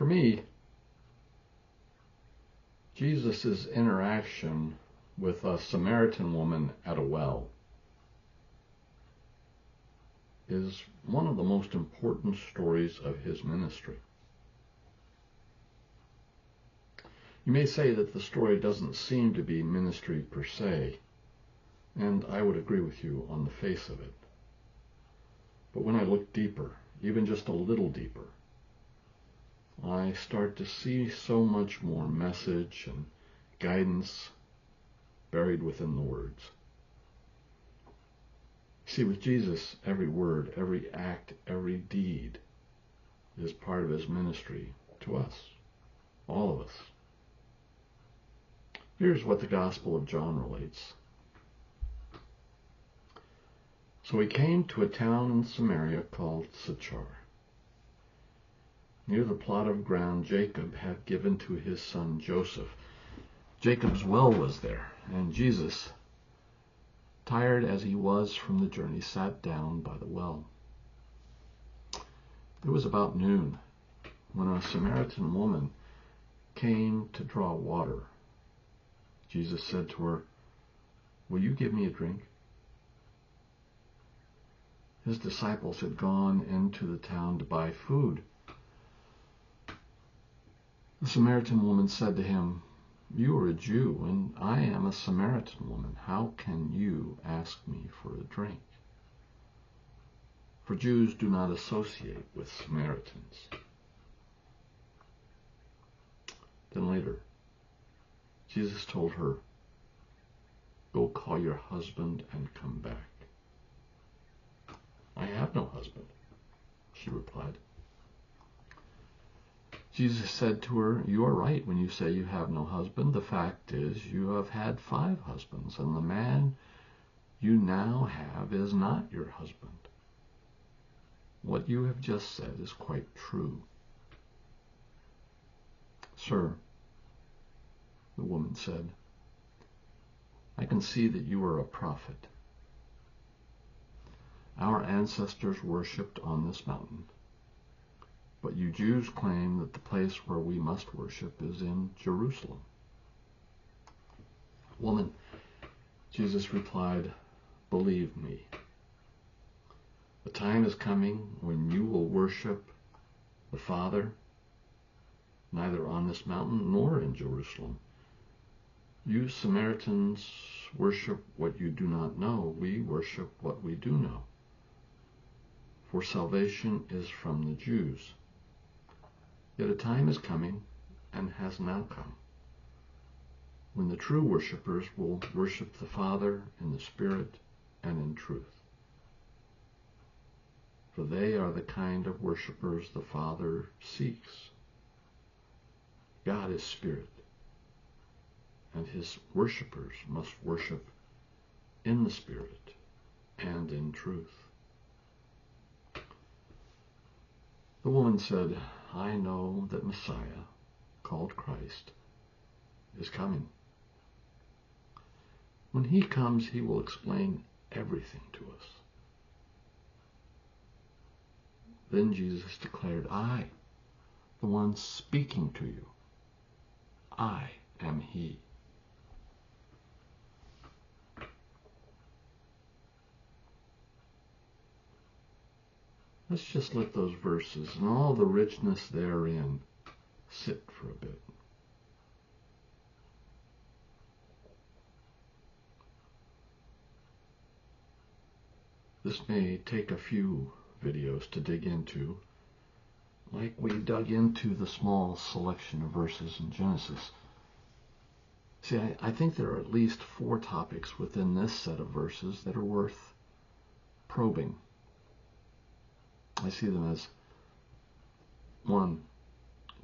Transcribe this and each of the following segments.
For me, Jesus' interaction with a Samaritan woman at a well is one of the most important stories of his ministry. You may say that the story doesn't seem to be ministry per se, and I would agree with you on the face of it. But when I look deeper, even just a little deeper, I start to see so much more message and guidance buried within the words. See, with Jesus, every word, every act, every deed is part of his ministry to us, all of us. Here's what the Gospel of John relates. So he came to a town in Samaria called Sychar, near the plot of ground Jacob had given to his son Joseph. Jacob's well was there, and Jesus, tired as he was from the journey, sat down by the well. It was about noon when a Samaritan woman came to draw water. Jesus said to her, "Will you give me a drink?" His disciples had gone into the town to buy food. The Samaritan woman said to him, "You are a Jew, and I am a Samaritan woman. How can you ask me for a drink?" For Jews do not associate with Samaritans. Then later, Jesus told her, "Go call your husband and come back." "I have no husband," she replied. Jesus said to her, "You are right when you say you have no husband. The fact is, you have had 5 husbands, and the man you now have is not your husband. What you have just said is quite true." "Sir," the woman said, "I can see that you are a prophet. Our ancestors worshipped on this mountain, but you Jews claim that the place where we must worship is in Jerusalem." "Woman," Jesus replied, "believe me, the time is coming when you will worship the Father neither on this mountain nor in Jerusalem. You Samaritans worship what you do not know. We worship what we do know. For salvation is from the Jews. Yet a time is coming, and has now come, when the true worshippers will worship the Father in the Spirit and in truth. For they are the kind of worshippers the Father seeks. God is Spirit, and his worshippers must worship in the Spirit and in truth." The woman said, "I know that Messiah, called Christ, is coming. When he comes, he will explain everything to us." Then Jesus declared, "I, the one speaking to you, I am he." Let's just let those verses and all the richness therein sit for a bit. This may take a few videos to dig into, like we dug into the small selection of verses in Genesis. See, I think there are at least 4 topics within this set of verses that are worth probing. I see them as 1,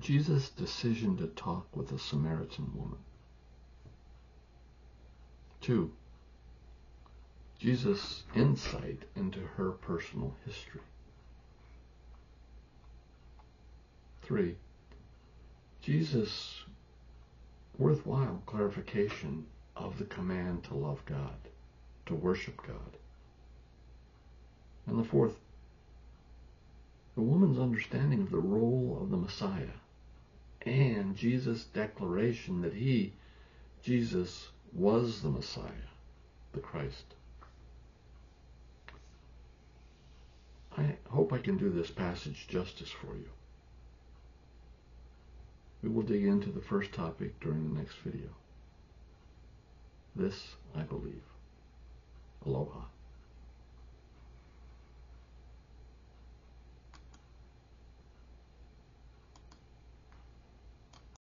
Jesus' decision to talk with a Samaritan woman. 2, Jesus' insight into her personal history. 3, Jesus' worthwhile clarification of the command to love God, to worship God. And the 4th, the woman's understanding of the role of the Messiah and Jesus' declaration that Jesus, was the Messiah, the Christ. I hope I can do this passage justice for you. We will dig into the first topic during the next video. This I believe. Aloha.